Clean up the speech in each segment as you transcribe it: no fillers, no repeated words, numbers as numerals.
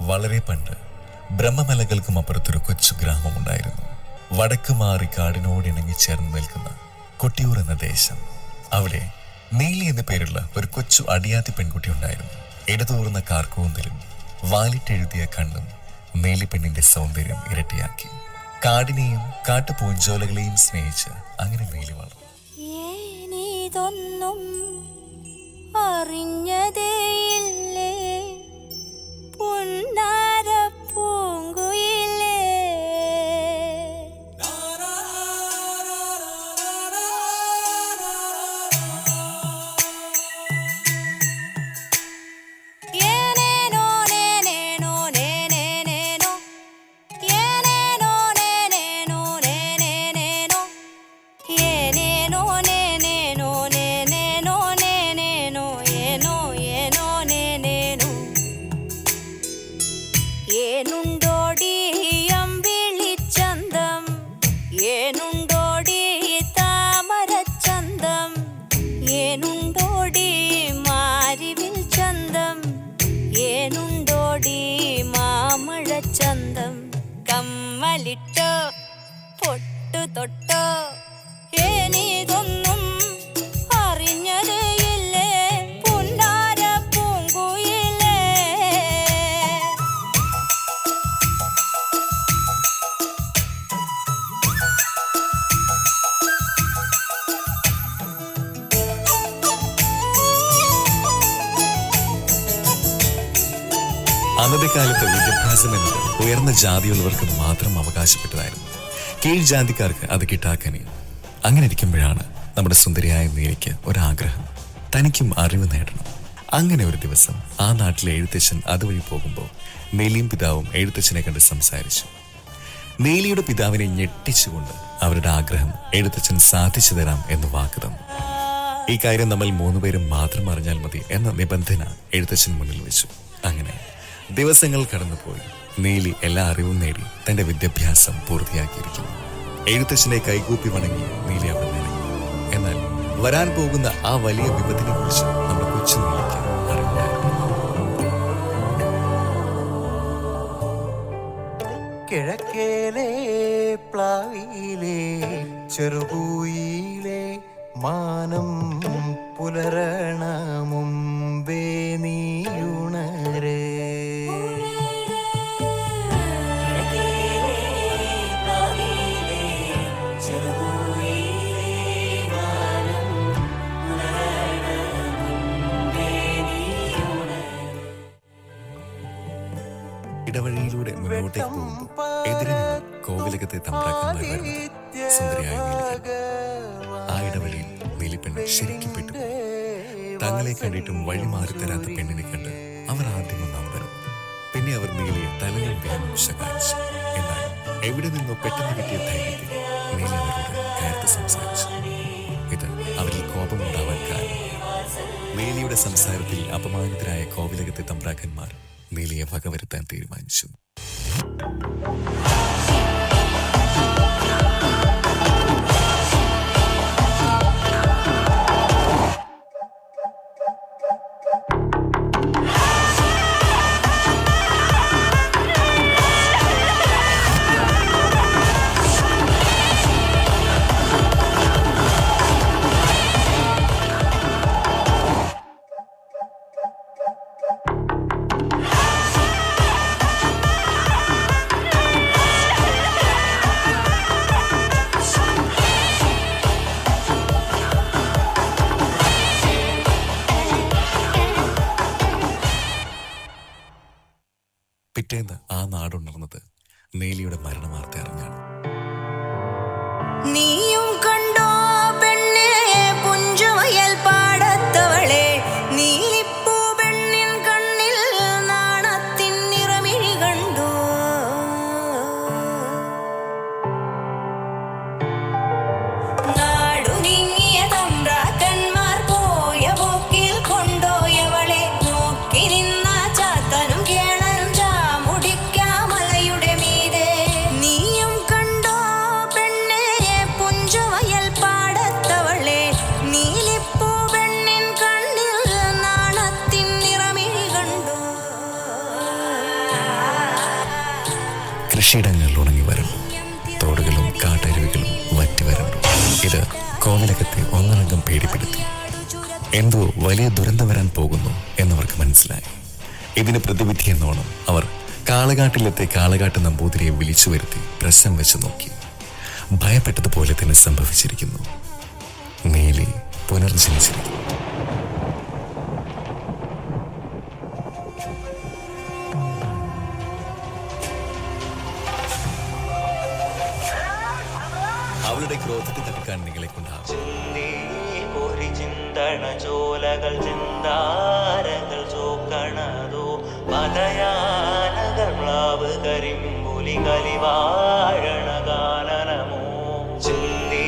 വളരെ പണ്ട് ബ്രഹ്മമലകൾക്കും അപ്പുറത്തൊരു കൊച്ചു ഗ്രാമമുണ്ടായിരുന്നു. വടക്ക് മാറി കാടിനോടിണങ്ങി ചേർന്ന് നിൽക്കുന്ന കൊട്ടിയൂർ എന്ന ദേശം. അവിടെ നീലി എന്ന പേരുള്ള ഒരു കൊച്ചു അടിയാത്തി പെൺകുട്ടി ഉണ്ടായിരുന്നു. ഇടതൂർന്ന കാർക്കൂന്തലും വാലിട്ടെഴുതിയ കണ്ണും നീലി പെണ്ണിന്റെ സൗന്ദര്യം ഇരട്ടിയാക്കി. കാടിനെയും കാട്ടുപൂഞ്ചോലകളെയും സ്നേഹിച്ച് അങ്ങനെ നീലി വളർന്നു. അറിഞ്ഞതേയില്ലേ പുന്നാര പൂങ്കുയിലേ, ഏനേനോ നേനേനോ നേനേനേനോ, ഏനേനോ നേനേനോ നേനേനേനോ, ഏനേനോ നേനേനോ നേനേനോ നേനേനോ, ഏനോ ഏനോ നേനേനോ. ഏനുണ്ടോടി അമ്പിളിച്ചന്തം, ഏനുണ്ടോടി താമരച്ചന്തം, ഏനുണ്ടോടി മാരിവിൽ ചന്തം, ഏനുണ്ടോടി മാമഴച്ചന്തം. കമ്മലിട്ടോ പൊട്ടു തൊട്ടോ ഏനീതൊന്നും അറിഞ്ഞതേയില്ലേ പുന്നാര പൂങ്കുയിലേ. അന്നത്തെ കാലത്ത് വിദ്യാഭ്യാസം എന്നത് ഉയർന്ന ജാതിയുള്ളവർക്ക് മാത്രം അവകാശപ്പെട്ടതായിരുന്നു. കീഴ്ജാതിക്കാർക്ക് അത് കിട്ടാക്കനി. അങ്ങനെ ഇരിക്കുമ്പോഴാണ് നമ്മുടെ സുന്ദരിയായ നീലിക്ക് ഒരാഗ്രഹം, തനിക്കും അറിവ് നേടണം. അങ്ങനെ ഒരു ദിവസം ആ നാട്ടിലെ എഴുത്തച്ഛൻ അതുവഴി പോകുമ്പോൾ നീലിയും പിതാവും എഴുത്തച്ഛനെ കണ്ട് സംസാരിച്ചു. നീലിയുടെ പിതാവിനെ ഞെട്ടിച്ചുകൊണ്ട് അവരുടെ ആഗ്രഹം എഴുത്തച്ഛൻ സാധിച്ചു തരാം എന്ന് വാക്ക് തന്നു. ഈ കാര്യം നമ്മൾ 3 പേരും മാത്രം അറിഞ്ഞാൽ മതി എന്ന നിബന്ധന എഴുത്തച്ഛൻ മുന്നിൽ വെച്ചു. അങ്ങനെ ദിവസങ്ങൾ കടന്നുപോയി. നീലി എല്ലാ അറിവും നേടി തന്റെ വിദ്യാഭ്യാസം പൂർത്തിയാക്കിയിരിക്കുന്നു. എഴുത്തച്ഛനെ കൈകൂപ്പി വണങ്ങി നീലി അവിടെ നിന്നു. എന്നാൽ വരാൻ പോകുന്ന ആ വലിയ വിപത്തിനെ കുറിച്ച് നമ്മുടെ കൊച്ചു നീലിക്ക് അറിയില്ലായിരുന്നു. കിഴക്കേലെ പ്ലാവിയിലെ ചെറുപൂയിലെ മാനം പുലരണ മുമ്പേ നീയുണരേ. ഇടവഴിയിലൂടെ മുന്നോട്ടേക്ക് പോകുമ്പോൾ എതിരെ നിന്ന് കോവിലകത്തെ തമ്പ്രാക്കന്മാർ വരുന്നത് സുന്ദരിയായ നീലി. ആ ഇടവഴിയിൽ നീലിപ്പെണ്ണ് ശരിക്കും പെട്ടു. തങ്ങളെ കണ്ടിട്ടും വഴി മാറി തരാത്ത പെണ്ണിനെ കണ്ട് അവർ ആദ്യം നമ്പരും. പിന്നെ അവർ നീലിയെ തലകൾ വ്യാപം ശകാരിച്ചു. എന്നാൽ എവിടെ നിന്നോ പെട്ടെന്ന് കിട്ടിയ ധൈര്യത്തിൽ നീലി അവരോട് കയർത്ത് സംസാരിച്ചു. ഇത് അവരിൽ കോപമുണ്ടാവാൻ കാരണം നീലിയുടെ സംസാരത്തിൽ അപമാനിതരായ കോവിലകത്തെ തമ്പ്രാക്കന്മാർ നീലിയെ വകവരുത്താൻ തീരുമാനിച്ചു. പിറ്റേന്ന് ആ നാടുണർന്നത് നീലിയുടെ മരണവാർത്ത അറിഞ്ഞാണ്. നീയും കണ്ടോ പെണ്ണേ പുഞ്ചുവയൽ പാടത്തവളെ, നീലിപ്പൂ പെണ്ണിൻ കണ്ണിൽ നാണത്തിൻ നിറമിഴി കണ്ടോ. നാടു നീങ്ങിയ തമ്പ്രാക്കന്മാർ പോയ പോക്കിൽ കൊണ്ടോയവളെ, നോക്കിരുന്ന ചാത്തനും കേണൻ ചാമുടിക്കാമലയുടെ മീതെ. നീയും കണ്ടോ കൃഷിയിടങ്ങൾ ഉണങ്ങി വരണ്ടു, തോടുകളും കാട്ടരുവികളും വറ്റി വരണ്ടു. ഇത് കോവിലകത്തെ ഒന്നടങ്കം പേടിപ്പെടുത്തി. എന്തോ വലിയ ദുരന്തം വരാൻ പോകുന്നു എന്നവർക്ക് മനസ്സിലായി. ഇതിന് പ്രതിവിധി എന്നോണം അവർ കാളകാട്ടിലെത്തി കാളകാട്ട് നമ്പൂതിരിയെ വിളിച്ചു വരുത്തി പ്രശ്നം വെച്ച് നോക്കി. ഭയപ്പെട്ടതുപോലെ തന്നെ സംഭവിച്ചിരിക്കുന്നു. നീലി പുനർജനിച്ചിരിക്കുന്നു. അവളുടെ ക്രോധത്തെ തടുക്കാൻ നിങ്ങളെ കൊണ്ടാവും. ചോലകൾ ചിന്താരങ്ങൾ ചോക്കണതോ പദയാനകൾ മ്ലാവ് കരിമ്പുലി കലിവാഴണ കാനനമോ. ചിന്തി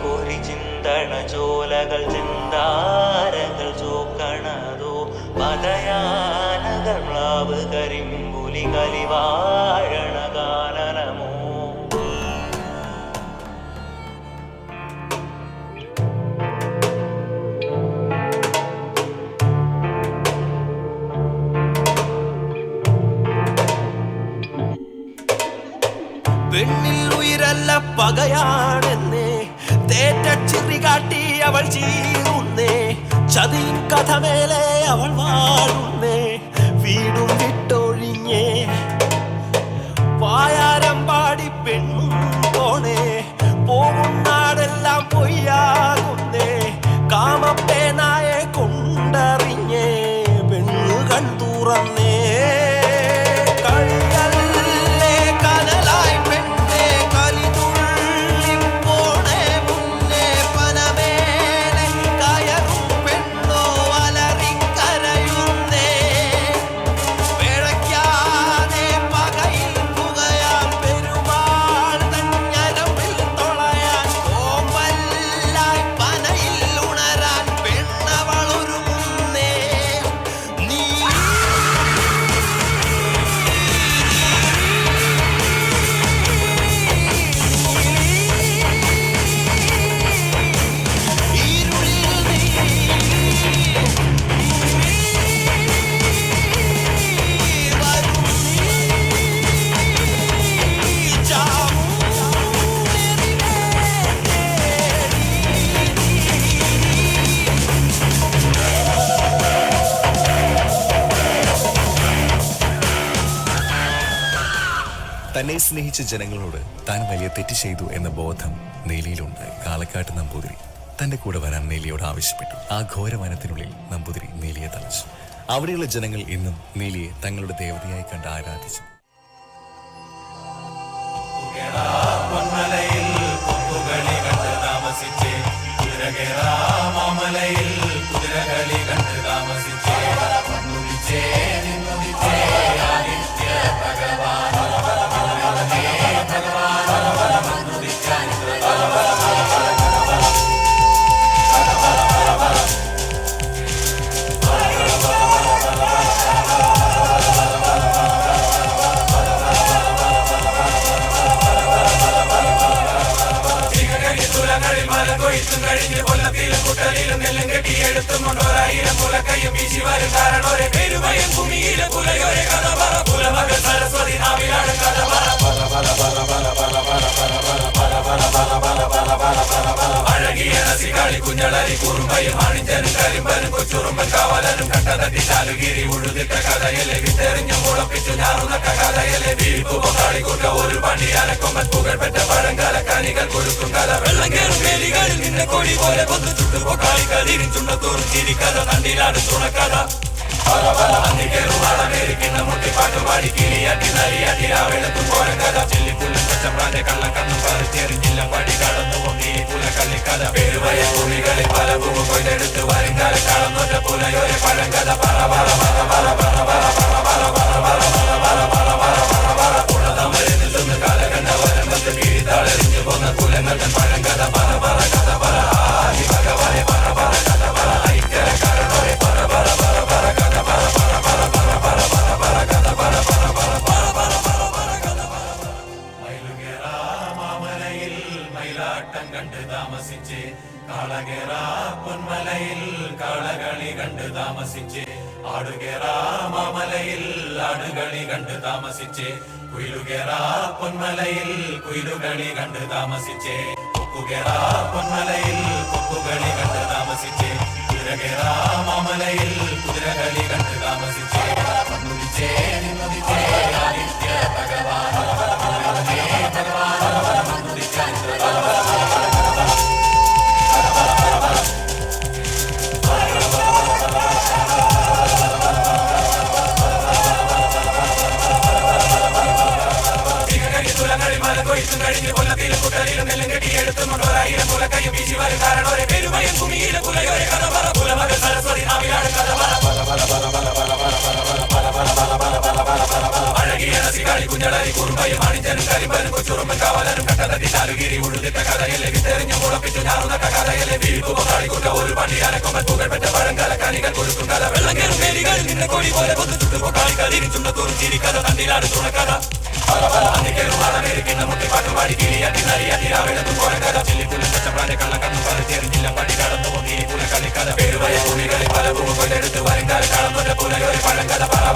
കൊരി ചിന്തണ ചോലകൾ ചിന്താരങ്ങൾ ചോക്കണതോ പദയാനകൾ മ്ലാവ് കരിമ്പുലി കലിവാഴണ കാനനമോ. പെണ്ണിൽ ഉയരല്ല പകയാണെന്നേ തേറ്റച്ചിറി കാട്ടി അവൾ ചീറുന്നേ. ചതിയും കഥമേലെ അവൾ വാഴുന്നേ. വീടും വിട്ടൊഴിഞ്ഞേ വായാരം പാടി പെണ്ണും പോണേ. പോകും നാടെല്ലാം പൊയ്യാകുന്നേ. കാമപ്പേനായെ കൊണ്ടറിഞ്ഞേ പെണ്ണു കൺ തുറന്നേ. തന്നെ സ്നേഹിച്ച ജനങ്ങളോട് താൻ വലിയ തെറ്റ് ചെയ്തു എന്ന ബോധം നീലിയിലുണ്ടായി. കാളക്കാട്ട് നമ്പൂതിരി തന്റെ കൂടെ വരാൻ നീലിയോട് ആവശ്യപ്പെട്ടു. ആ ഘോരവനത്തിനുള്ളിൽ നമ്പൂതിരി നീലിയെ തളച്ചു. അവിടെയുള്ള ജനങ്ങൾ ഇന്നും നീലിയെ തങ്ങളുടെ ദേവതയായി കണ്ട് ആരാധിച്ചു. കുട്ടലിലും നെല്ലും കെട്ടിയെടുത്തും കൊണ്ടോരായിരം പുലക്കയും വീശി വരും കാരണോരെ പെരുമയും ഭൂമിയിലെ പുലയോരെ കഥ പറ. പുലമകൾ സരസ്വതി നാവിലാണ് കഥ പറ. അഴകിയ നസികാളി കുഞ്ഞളരി കുറുമ്പയും അണിഞ്ചനും കരിമ്പനും കൊച്ചുറുമ്പൻ കാവലനും കട്ടതട്ടി ചാലുകീരി ഉഴുതിട്ട കഥയലെ വിട്ടെറിഞ്ഞു മുളപ്പിച്ചു ഞാറുന്നട്ട കഥയലെ വീഴ്പു പൊക്കാളിക്കൂട്ട ഒരു പണിയാലക്കൊമ്പൻ പുകഴ്പെറ്റ പഴങ്കാല കനികൾ കൊടുക്കും കഥ. വെള്ളം കേറും വേലികളിൽ നിന്നെ കൊടി പോലെ കൊന്നു ചുട്ടു പൊക്കാളി കതിരിൻ ചുണ്ടത്തോറും ചിരിക്കഥ. തണ്ടിലാണ് തുണക്കഥ. അന്നിക്കേറുവാളമേരിക്കുന്ന മുട്ടിപ്പാട്ടുപാടി കിളിയാട്ടി നരിയാട്ടി രാവെളുത്തും പോരം കഥ. ചെല്ലിപ്പുല്ലും പച്ചപ്രാന്റെ കള്ളക്കണ്ണും പറിച്ചെറിഞ്ഞില്ല പടി കടന്നു പൊങ്ങി പുല കള്ളിക്കഥ. പേരുവയ ഭൂമികളിൽ പല ഭൂമി കൊയ്തെടുത്ത് വരുംകാല കളന്നൊറ്റ പുലയോരെ പഴങ്കഥ. പറ പറ പറ പറ പറ പറ പറ പറ പറ പറ പറ പറ പുളതമരിൽ നിൽക്കുന്ന കാലകണ്ഠ വരമ്പത്ത് കീഴിത്താളെറിഞ്ഞു പോന്ന പുലങ്ങൾ തൻ പഴങ്കഥ. പറ പറ കഥ പറ ആദി ഭഗവാനെ പറ പറ കഥ പറ ഐക്യര കാരണോരെ പറ പറ പറ പറ കഥ പറ പറ പറ പറ പറ പറ പറ കഥ പറ പറ പറ പറ പറ പറ പറ കഥ പറ. മയിലുകേറ മാമലയിൽ മയിലാട്ടം കണ്ട് താമസിച്ച് കാളകേറ പൊന്മലയിൽ കാളകളി കണ്ട് താമസിച്ച് ആടുകേറ മാമലയിൽ ആടുകളി കണ്ട് താമസിച്ച് കുയിലുകേറാ പൊന്മലയിൽ കുയിലുകളി കണ്ട് താമസിച്ചേ കൊക്കുകേറാ പൊന്മലയിൽ കൊക്കുകളി കണ്ട് താമസിച്ചേ കുതിരകേറാ മാമലയിൽ കുതിരകളി കണ്ട് താമസിച്ചേ വന്നുദിച്ചേ നിന്നുദിച്ചേ ആദിത്യ ഭഗവാനോ വന്നുദിച്ചേ ഭഗവാനോ വന്നുദിച്ച കഴിഞ്ഞ് കൊല്ലത്തിലും കുട്ടലിലും നെല്ലും കെട്ടിയെടുത്തുകൊണ്ട് ഒരായിരം കുലക്കയും വീശി വരും കാരണം ഒരേ പെരുമയും ഭൂമിയിലെ കുലയൊരു കഥ പറ കുലമകൾ സരസ്വതി നാവിലാണ് കഥ അഴകിയ നസികാളി കുഞ്ഞളരി കുറുമ്പയും അണിഞ്ചനും കരിമ്പനും കൊച്ചുറുമ്പൻ കാവലനും കട്ടതട്ടിലാലുകീരി ഉഴുതിട്ട കഥയല്ലേ വിത്തെറിഞ്ഞു മുളപ്പിച്ചു ഞാറുന്ന കഥയല്ലേ വീഴ്ത്തുപോകാളി കുട്ട ഒരു പണ്ടിയാലക്കൊമ്പൻ പൂകൾ പെറ്റ പഴങ്കല കനികൾ കൊടുക്കും കഥ വെള്ളം കയറും വേലികളിൽ നിന്നെ കൊടി പോലെ കൊന്നു ചുട്ടുപോകാളി കരിച്ചുണ്ട തുറച്ചിരി കഥ തണ്ടിലാണ് തുണക്കഥ മുട്ടിപ്പാട്ടുപാടി കിളിയാട്ടി നരിയാട്ടി രാവിലത്തും പോയ കഥ ചില്ലിപ്പുള്ളിൽ പച്ചപ്പാന്റെ കള്ളക്കണ്ണും പറിച്ചെറിഞ്ഞില്ല പടി കടന്നു നീരി പുല കളിക്കഥ പേരുവയ ഭൂമികളിൽ പല ഭൂമി കൊണ്ടെടുത്ത് വരും കാലം കടന്നൊരു പുലയൊരു പഴങ്കഥ പറ